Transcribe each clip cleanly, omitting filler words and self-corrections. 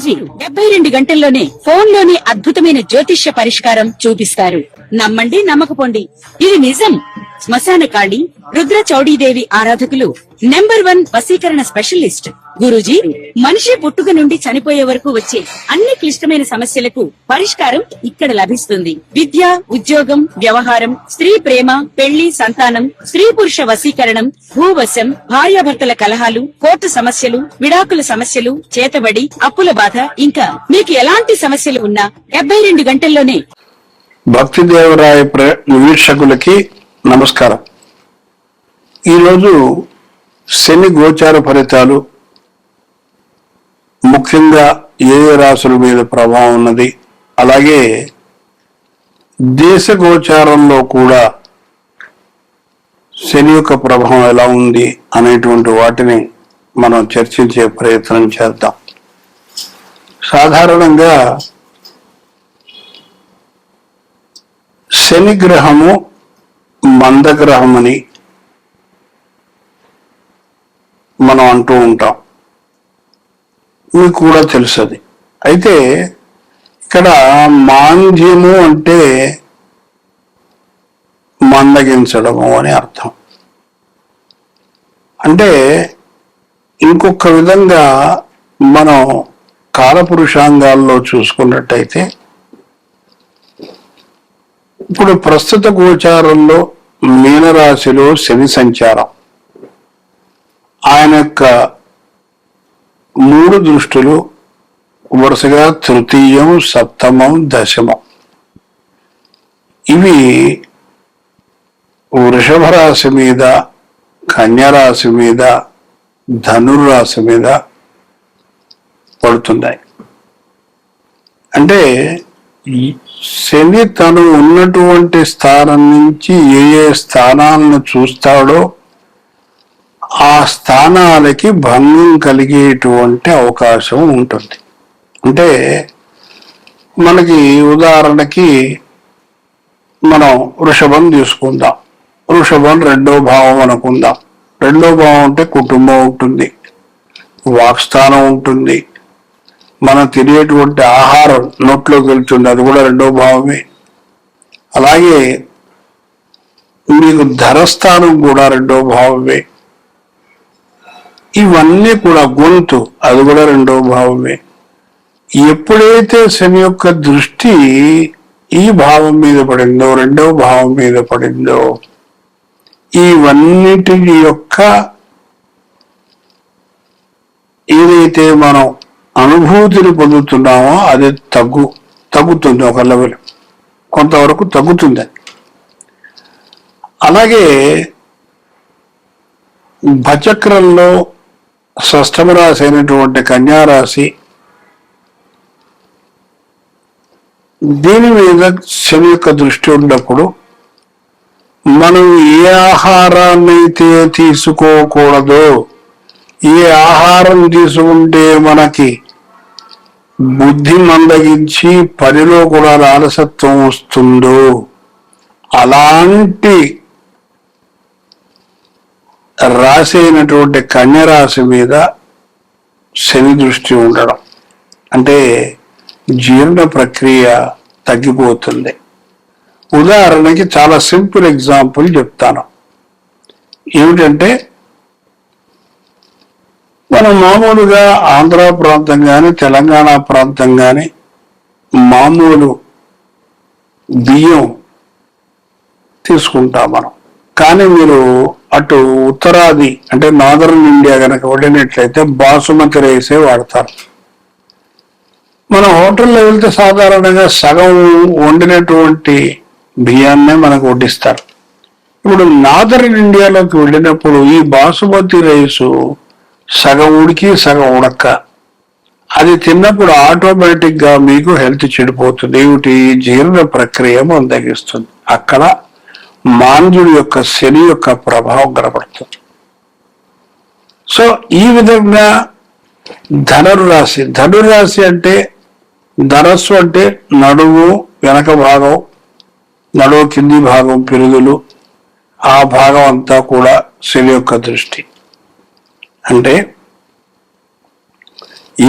గురూజీ 72 గంటల్లోనే ఫోన్ లోని అద్భుతమైన జ్యోతిష్య పరిష్కారం చూపిస్తారు. నమ్మండి, నమ్మకపోండి, ఇది నిజం. శ్మశాన కాళి రుద్ర చౌడీదేవి ఆరాధకులు నంబర్ 1 వశీకరణ స్పెషలిస్ట్ గురూజీ. మనిషి పుట్టుక నుండి చనిపోయే వరకు వచ్చే అన్ని క్లిష్టమైన సమస్యలకు పరిష్కారం ఇక్కడ లభిస్తుంది. విద్య, ఉద్యోగం, వ్యవహారం, స్త్రీ ప్రేమ, పెళ్లి, సంతానం, స్త్రీ పురుష వశీకరణం, భూవశం, భార్యాభర్తల కలహాలు, కోర్టు సమస్యలు, విడాకుల సమస్యలు, చేతబడి, అప్పుల బాధ, ఇంకా మీకు ఎలాంటి సమస్యలు ఉన్నా 72 గంటల్లోనే. భక్తి దేవరాయ వీక్షకులకి నమస్కారం. ఈరోజు శని గోచార ఫలితాలు, ముఖ్యంగా ఏ రాశుల మీద ప్రభావం ఉన్నది, అలాగే దేశ గోచారంలో కూడా శని యొక్క ప్రభావం ఎలా ఉంది అనేటువంటి వాటిని మనం చర్చించే ప్రయత్నం చేద్దాం. సాధారణంగా శని గ్రహము మందగ్రహం అని మనం అంటూ ఉంటాం, మీకు కూడా తెలుసది. అయితే ఇక్కడ మాంద్యము అంటే మందగించడము అని అర్థం. అంటే ఇంకొక విధంగా మనం కాలపురుషాంగాల్లో చూసుకున్నట్టయితే, ఇప్పుడు ప్రస్తుత గోచారంలో మీనరాశిలో శని సంచారం, ఆయన యొక్క 3 దృష్టులు వరుసగా తృతీయం, సప్తమం, దశమం, ఇవి వృషభ రాశి మీద, కన్యరాశి మీద, ధనుర్రాశి మీద పడుతున్నాయి. అంటే శని తను ఉన్నటువంటి స్థానం నుంచి ఏ స్థానాలను చూస్తాడో ఆ స్థానాలకి భంగం కలిగేటువంటి అవకాశం ఉంటుంది. అంటే మనకి ఉదాహరణకి మనం వృషభం తీసుకుందాం. వృషభం 2వ భావం అనుకుందాం. 2వ భావం అంటే కుటుంబం ఉంటుంది, వాక్స్థానం ఉంటుంది, మనం తినేటువంటి ఆహారం నోట్లోకి వెళ్తుంది, అది కూడా 2వ భావమే. అలాగే మీకు ధరస్థానం కూడా 2వ భావమే. ఇవన్నీ కూడా గొంతు, అది కూడా 2వ భావమే. ఎప్పుడైతే శని యొక్క దృష్టి ఈ భావం మీద పడిందో, 2వ భావం మీద పడిందో, ఇవన్నిటి యొక్క ఏదైతే మనం అనుభూతిని పొందుతున్నామో అది తగ్గుతుంది, ఒక లెవెల్ కొంతవరకు తగ్గుతుంది. అలాగే భచక్రంలో షష్ఠమ రాశి అయినటువంటి కన్యారాశి, దీని మీద శని యొక్క దృష్టి ఉన్నప్పుడు మనం ఏ ఆహారాన్నైతే తీసుకోకూడదో, ఏ ఆహారం తీసుకుంటే మనకి బుద్ధి మందగించి పనిలో కూడా అలసత్వం వస్తుందో, అలాంటి రాశి అయినటువంటి కన్యరాశి మీద శని దృష్టి ఉండడం అంటే జీర్ణ ప్రక్రియ తగ్గిపోతుంది. ఉదాహరణకి చాలా సింపుల్ ఎగ్జాంపుల్ చెప్తాను. ఏమిటంటే, మనం మామూలుగా ఆంధ్ర ప్రాంతం కానీ తెలంగాణ ప్రాంతం కానీ మామూలు బియ్యం తీసుకుంటాం మనం. కానీ మీరు అటు ఉత్తరాది అంటే నార్దర్న్ ఇండియా కనుక వెళ్ళినట్లయితే బాసుమతి రైసే వాడతారు. మన హోటల్లో వెళ్తే సాధారణంగా సగం వండినటువంటి బియ్యాన్నే మనకు వడ్డిస్తారు. ఇప్పుడు నార్దర్న్ ఇండియాలోకి వెళ్ళినప్పుడు ఈ బాసుమతి రైసు సగం ఉడికి సగం ఉడక్క, అది తిన్నప్పుడు ఆటోమేటిక్ గా మీకు హెల్త్ చెడిపోతుంది. ఏమిటి? జీర్ణ ప్రక్రియ మందగిస్తుంది. అక్కడ మాంద్యుడి యొక్క శని యొక్క ప్రభావం కనబడుతుంది. సో ఈ విధంగా ధనుర్రాశి అంటే ధనస్సు అంటే నడుము వెనక భాగం, నడుము కింది భాగం, పిరుదులు, ఆ భాగం అంతా కూడా శని యొక్క దృష్టి. అంటే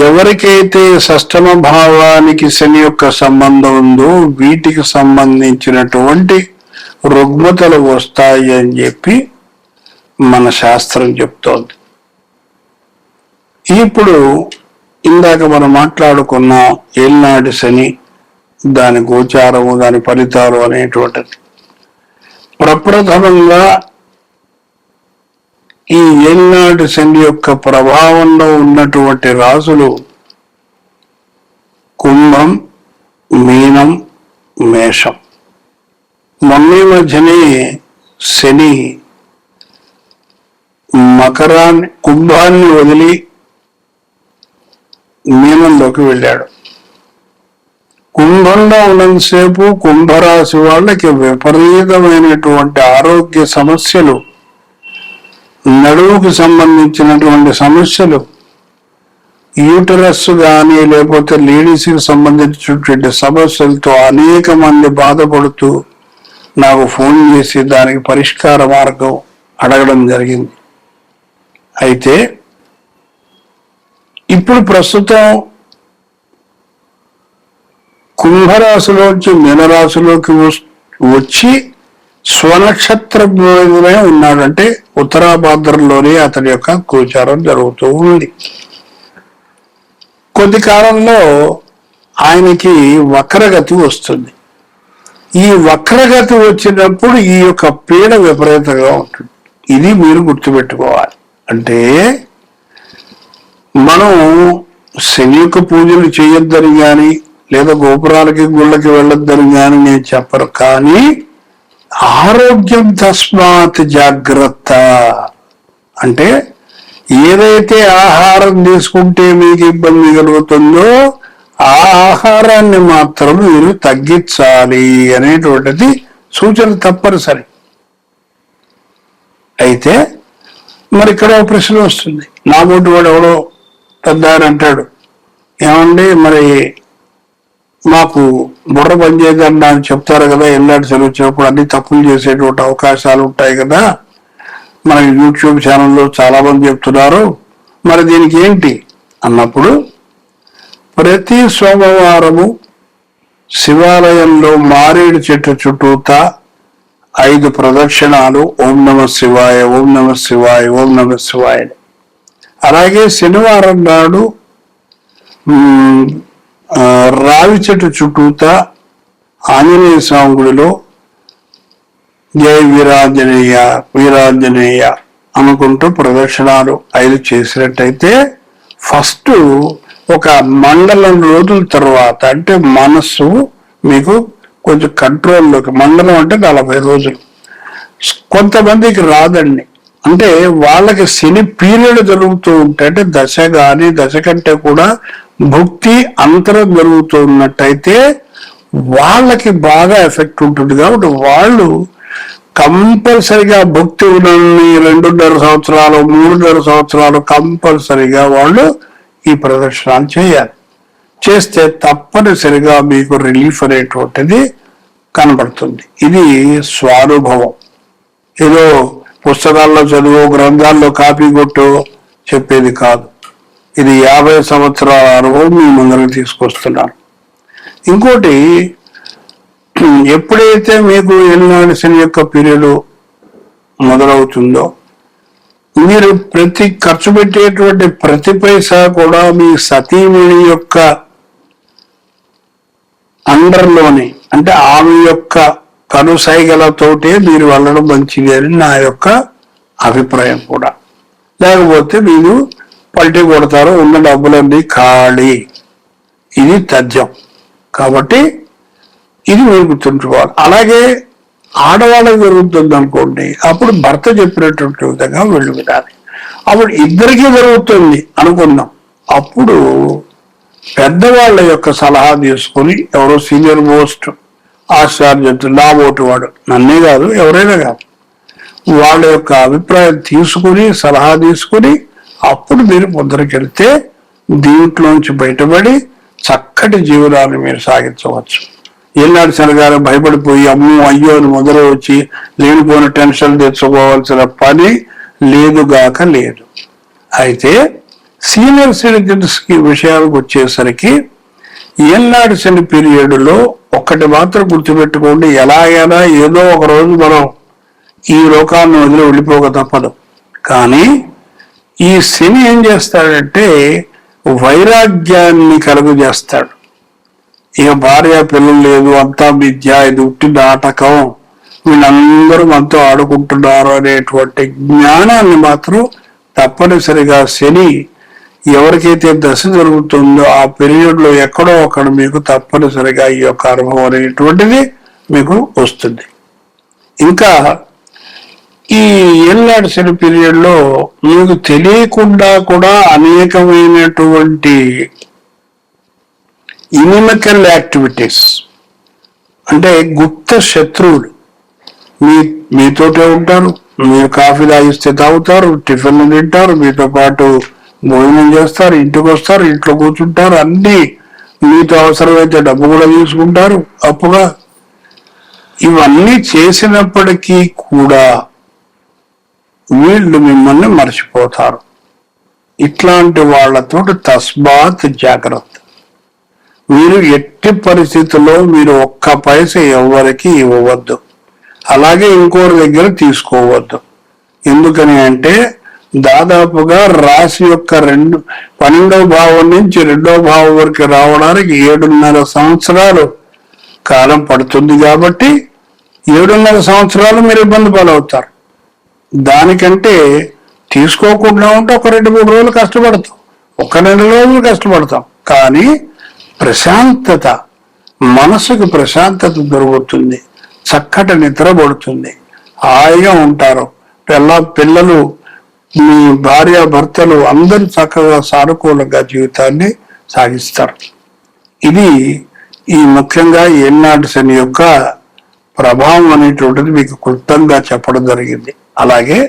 ఎవరికైతే షష్టమ భావానికి శని యొక్క సంబంధం ఉందో వీటికి సంబంధించినటువంటి రుగ్మతలు వస్తాయి అని చెప్పి మన శాస్త్రం చెప్తోంది. ఇప్పుడు ఇందాక మనం మాట్లాడుకున్న ఏళ్ళనాటి శని, దాని గోచారము, దాని ఫలితాలు అనేటువంటిది ప్రప్రథమంగా ఈ ఏళ్ళనాటి శని యొక్క ప్రభావంలో ఉన్నటువంటి రాశులు కుంభం, మీనం, మేషం. మొన్న మధ్యనే శని కుంభాన్ని వదిలి మీనంలోకి వెళ్ళాడు. కుంభంలో ఉన్నంతసేపు కుంభరాశి వాళ్ళకి విపరీతమైనటువంటి ఆరోగ్య సమస్యలు, నడువుకు సంబంధించినటువంటి సమస్యలు, యూటరస్ కానీ లేకపోతే లేడీస్కి సంబంధించినటువంటి సమస్యలతో అనేక మంది బాధపడుతూ నాకు ఫోన్ చేసి దానికి పరిష్కార మార్గం అడగడం జరిగింది. అయితే ఇప్పుడు ప్రస్తుతం కుంభరాశిలోంచి మీనరాశిలోకి వచ్చి స్వనక్షత్రంలోనే ఉన్నాడంటే ఉత్తరాభాద్రంలోనే అతని యొక్క గోచారం జరుగుతూ ఉంది. కొద్ది కాలంలో ఆయనకి వక్రగతి వస్తుంది. ఈ వక్రగతి వచ్చినప్పుడు ఈ యొక్క పీడ విపరీతంగా ఉంటుంది. ఇది మీరు గుర్తుపెట్టుకోవాలి. అంటే మనం శని యొక్క పూజలు చేయొద్దని కానీ లేదా గోపురాలకి గుళ్ళకి వెళ్ళొద్దని కానీ నేను చెప్పరు, కానీ ఆరోగ్యం తస్మాత్ జాగ్రత్త. అంటే ఏదైతే ఆహారం తీసుకుంటే మీకు ఇబ్బంది కలుగుతుందో ఆ ఆహారాన్ని మాత్రం మీరు తగ్గించాలి అనేటువంటిది సూచన తప్పనిసరి. అయితే మరి ఇక్కడ ఒక ప్రశ్న వస్తుంది. నా బోటి వాడు ఎవడో పెద్ద అంటాడు, ఏమండి మరి మాకు బుర్ర పనిచేయదని అని చెప్తారు కదా, ఎల్లాడి సెలవు వచ్చినప్పుడు అన్ని తప్పులు చేసేటువంటి అవకాశాలు ఉంటాయి కదా, మన యూట్యూబ్ ఛానల్లో చాలా మంది చెప్తున్నారు, మరి దీనికి ఏంటి అన్నప్పుడు ప్రతి సోమవారము శివాలయంలో మారేడు చెట్టు చుట్టూతా 5 ప్రదక్షిణాలు ఓం నమ శివాయ, ఓం నమ శివాయ, ఓం నమ శివాయ. అలాగే శనివారం నాడు రావి చెట్టు చుట్టూతా ఆంజనేయ స్వామి గుడిలో జై వీరాంజనేయ వీరాంజనేయ అనుకుంటూ ప్రదక్షిణాలు 5 చేసినట్టయితే ఫస్ట్ ఒక మండలం రోజుల తర్వాత, అంటే మనస్సు మీకు కొంచెం కంట్రోల్లోకి, మండలం అంటే 40 రోజులు. కొంతమందికి రాదండి, అంటే వాళ్ళకి శని పీరియడ్ జరుగుతూ ఉంటే, అంటే దశ కానీ దశ కంటే కూడా భుక్తి అంతరం జరుగుతూ ఉన్నట్టయితే వాళ్ళకి బాగా ఎఫెక్ట్ ఉంటుంది. కాబట్టి వాళ్ళు కంపల్సరిగా భుక్తి ఉన్నన్ని 2.5 సంవత్సరాలు 3.5 సంవత్సరాలు కంపల్సరిగా వాళ్ళు ఈ ప్రదర్శనలు చేయాలి. చేస్తే తప్పనిసరిగా మీకు రిలీఫ్ అనేటువంటిది కనబడుతుంది. ఇది స్వానుభవం. ఏదో పుస్తకాల్లో చదువు, గ్రంథాల్లో కాపీ కొట్టు చెప్పేది కాదు. ఇది 50 సంవత్సరాల అనుభవం మీ ముందరకు తీసుకొస్తున్నాను. ఇంకోటి, ఎప్పుడైతే మీకు ఏలినాటి శని యొక్క పీరియడ్ మొదలవుతుందో మీరు ఖర్చు పెట్టేటువంటి ప్రతి పైసా కూడా మీ సతీమణి యొక్క అండర్లోనే, అంటే ఆమె యొక్క కనుసైగలతోటే మీరు వెళ్ళడం మంచిది అని నా యొక్క అభిప్రాయం కూడా. లేకపోతే మీరు పల్టీ కొడతారు, ఉన్న డబ్బులన్నీ ఖాళీ. ఇది తథ్యం. కాబట్టి ఇది మీరు గుర్తుంచుకోవాలి. అలాగే ఆడవాళ్ళకి జరుగుతుంది అనుకోండి, అప్పుడు భర్త చెప్పినటువంటి విధంగా వెళ్ళు వినాలి. అప్పుడు ఇద్దరికీ జరుగుతుంది అనుకుందాం, అప్పుడు పెద్దవాళ్ళ యొక్క సలహా తీసుకుని, ఎవరో సీనియర్ మోస్ట్ ఆచార్యుడు, నా ఓటు వాడు, నన్నే కాదు ఎవరైనా కాదు, వాళ్ళ యొక్క అభిప్రాయం తీసుకుని సలహా తీసుకుని అప్పుడు మీరు ముందరికెళ్తే దీంట్లోంచి బయటపడి చక్కటి జీవనాన్ని మీరు సాగించవచ్చు. ఏనాడు శనగారు భయపడిపోయి అమ్మో అయ్యో అని మొదలు వచ్చి లేనిపోయిన టెన్షన్ తెచ్చుకోవాల్సిన పని లేదుగాక లేదు. అయితే సీనియర్ సిటిజన్స్ కి విషయాలకు వచ్చేసరికి ఏళ్ళనాటి శని పీరియడ్ లో ఒక్కటి మాత్రం గుర్తుపెట్టుకోండి, ఎలాగైనా ఏదో ఒక రోజు మనం ఈ లోకాన్ని వదిలి వెళ్ళిపోక తప్పదు. కానీ ఈ శని ఏం చేస్తాడంటే వైరాగ్యాన్ని కలుగు చేస్తాడు. ఇక భార్య పిల్లలు లేదు, అంతా విద్య, ఇది ఉట్టి నాటకం, వీళ్ళందరూ మనతో ఆడుకుంటున్నారు అనేటువంటి జ్ఞానాన్ని మాత్రం తప్పనిసరిగా శని ఎవరికైతే దశ జరుగుతుందో ఆ పీరియడ్ లో ఎక్కడో అక్కడ మీకు తప్పనిసరిగా ఈ యొక్క అనుభవం అనేటువంటిది మీకు వస్తుంది. ఇంకా ఈ ఏళ్ళనాటి శని పీరియడ్ లో మీకు తెలియకుండా కూడా అనేకమైనటువంటి ఇనిమికల్ యాక్టివిటీస్, అంటే గుప్త శత్రువులు మీతోటే ఉంటారు. మీరు కాఫీ తాగిస్తే తాగుతారు, టిఫిన్లు తింటారు, మీతో పాటు భోజనం చేస్తారు, ఇంటికి వస్తారు, ఇంట్లో కూర్చుంటారు, అన్ని మీతో అవసరమైతే డబ్బు కూడా తీసుకుంటారు అప్పుగా. ఇవన్నీ చేసినప్పటికీ కూడా వీళ్ళు మిమ్మల్ని మర్చిపోతారు. ఇట్లాంటి వాళ్ళతో తస్మాత్ జాగ్రత్త. మీరు ఎట్టి పరిస్థితుల్లో మీరు ఒక్క పైస ఎవరికి ఇవ్వవద్దు, అలాగే ఇంకోరి దగ్గర తీసుకోవద్దు. ఎందుకని అంటే దాదాపుగా రాశి యొక్క 12వ భావం నుంచి 2వ భావం వరకు రావడానికి 7.5 సంవత్సరాలు కాలం పడుతుంది. కాబట్టి 7.5 సంవత్సరాలు మీరు ఇబ్బంది పాలవుతారు. దానికంటే తీసుకోకుండా ఉంటే ఒక 2-3 రోజులు కష్టపడతాం, ఒక 2 రోజులు కష్టపడతాం. కానీ ప్రశాంతత, మనసుకు ప్రశాంతత దొరుకుతుంది, చక్కటి నిద్ర పడుతుంది, హాయిగా ఉంటారు. పిల్లలు, మీ భార్య భర్తలు అందరూ చక్కగా సానుకూలంగా జీవితాన్ని సాగిస్తారు. ఇది ఈ ముఖ్యంగా ఏళ్ళనాటి శని యొక్క ప్రభావం అనేటువంటిది మీకు క్లుప్తంగా చెప్పడం జరిగింది. అలాగే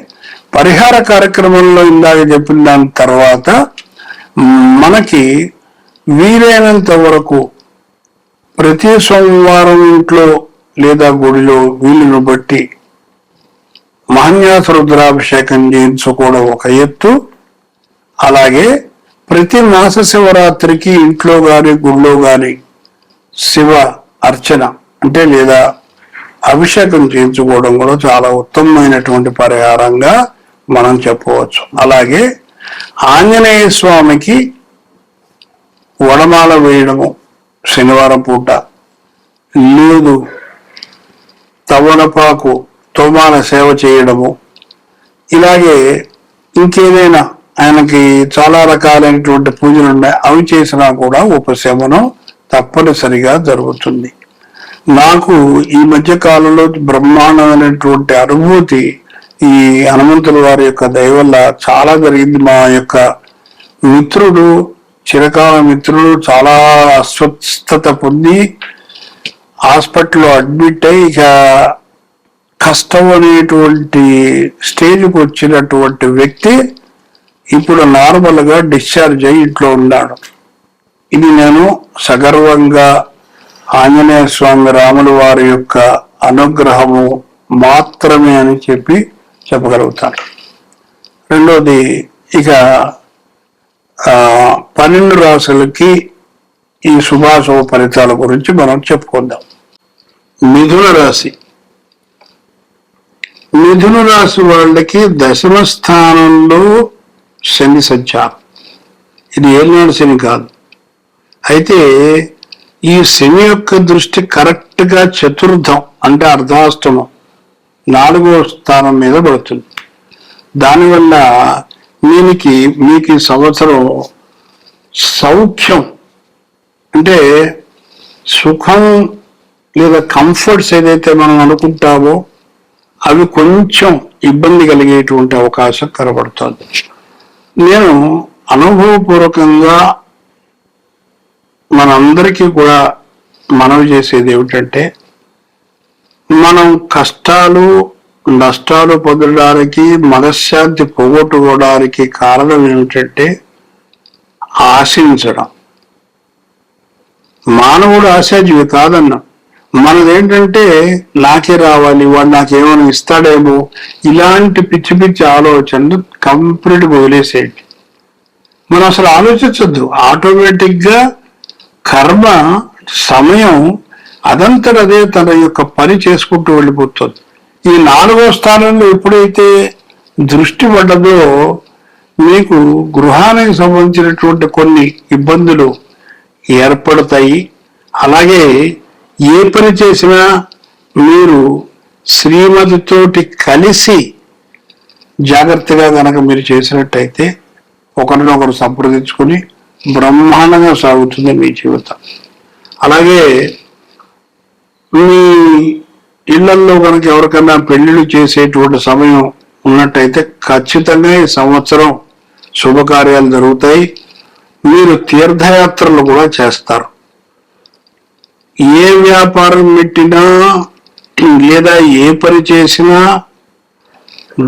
పరిహార కార్యక్రమంలో ఇందాక చెప్పిన దాని తర్వాత మనకి వీలైనంత వరకు ప్రతి సోమవారం ఇంట్లో లేదా గుడిలో వీలును బట్టి మహాన్యాస రుద్రాభిషేకం చేయించుకోవడం ఒక ఎత్తు. అలాగే ప్రతి మాస శివరాత్రికి ఇంట్లో గాని గుడిలో గాని శివ అర్చన అంటే లేదా అభిషేకం చేయించుకోవడం కూడా చాలా ఉత్తమమైనటువంటి పరిహారంగా మనం చెప్పవచ్చు. అలాగే ఆంజనేయ స్వామికి వడమాల వేయడము శనివారం పూట, లేదు తవనపాకు తోమాల సేవ చేయడము, ఇలాగే ఇంకేదైనా ఆయనకి చాలా రకాలైనటువంటి పూజలు ఉన్నాయి, అవి చేసినా కూడా ఉపశమనం తప్పనిసరిగా జరుగుతుంది. నాకు ఈ మధ్య కాలంలో బ్రహ్మాండమైనటువంటి అనుభూతి ఈ హనుమంతుల వారి యొక్క దయ వల్ల చాలా జరిగింది. మా యొక్క మిత్రుడు, చిరకాల మిత్రుడు చాలా అస్వస్థత పొంది హాస్పిటల్లో అడ్మిట్ అయి ఇక కష్టం అనేటువంటి స్టేజ్కి వచ్చినటువంటి వ్యక్తి ఇప్పుడు నార్మల్ గా డిశ్చార్జ్ అయ్యి ఇంట్లో ఉన్నాడు. ఇది నేను సగర్వంగా ఆంజనేయ స్వామి రాముల వారి యొక్క అనుగ్రహము మాత్రమే అని చెప్పగలుగుతాను. రెండోది, ఇక 12 రాశులకి ఈ శుభాశుభ ఫలితాల గురించి మనం చెప్పుకుందాం. మిథున రాశి. మిథున రాశి వాళ్ళకి 10వ స్థానంలో శని సంచారం. ఇది ఏళ్ళనాడు శని కాదు. అయితే ఈ శని యొక్క దృష్టి కరెక్ట్ గా చతుర్థం అంటే అర్ధాష్టమం 4వ స్థానం మీద పడుతుంది. దానివల్ల మీకు ఈ సంవత్సరం సౌఖ్యం అంటే సుఖం లేదా కంఫర్ట్స్ ఏదైతే మనం అనుకుంటామో అవి కొంచెం ఇబ్బంది కలిగేటువంటి అవకాశం కనబడుతుంది. నేను అనుభవపూర్వకంగా మనందరికీ కూడా మనవి చేసేది ఏమిటంటే, మనం కష్టాలు నష్టాలు పొందడానికి, మనశ్శాంతి పోగొట్టుకోవడానికి కారణం ఏమిటంటే ఆశించడం. మానవుడు ఆశాజీవి కాదన్నా. మనదేంటంటే నాకే రావాలి, వాడు నాకేమైనా ఇస్తాడేమో, ఇలాంటి పిచ్చి పిచ్చి ఆలోచనలు కంప్లీట్గా వదిలేసేయండి. మనం అసలు ఆలోచించద్దు, ఆటోమేటిక్ గా కర్మ సమయం అదంతట అదే తన యొక్క పని చేసుకుంటూ వెళ్ళిపోతుంది. ఈ 4వ స్థానంలో ఎప్పుడైతే దృష్టి పడ్డదో మీకు గృహానికి సంబంధించినటువంటి కొన్ని ఇబ్బందులు ఏర్పడతాయి. అలాగే ఏ పని చేసినా మీరు శ్రీమతితోటి కలిసి జాగ్రత్తగా గనక మీరు చేసినట్టయితే ఒకరినొకరు సంప్రదించుకుని బ్రహ్మాండంగా సాగుతుంది మీ జీవితం. అలాగే మీ ఇళ్లల్లో కనుక ఎవరికైనా పెళ్లిళ్ళు చేసేటువంటి సమయం ఉన్నట్టయితే ఖచ్చితంగా ఈ సంవత్సరం శుభకార్యాలు జరుగుతాయి. మీరు తీర్థయాత్రలు కూడా చేస్తారు. ఏ వ్యాపారం పెట్టినా లేదా ఏ పని చేసినా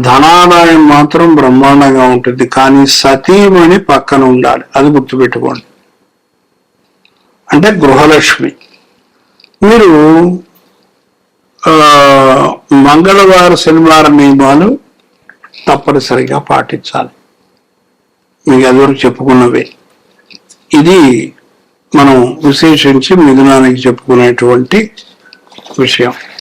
ధనాదాయం మాత్రం బ్రహ్మాండంగా ఉంటుంది. కానీ సతీమణి పక్కన ఉండాలి, అది గుర్తుపెట్టుకోండి. అంటే గృహలక్ష్మి. మీరు మంగళవారం శనివారం నియమాలు తప్పనిసరిగా పాటించాలి. మీకు ఎదురు చెప్పుకున్నవే. ఇది మనం విశేషించి మిథునానికి చెప్పుకునేటువంటి విషయం.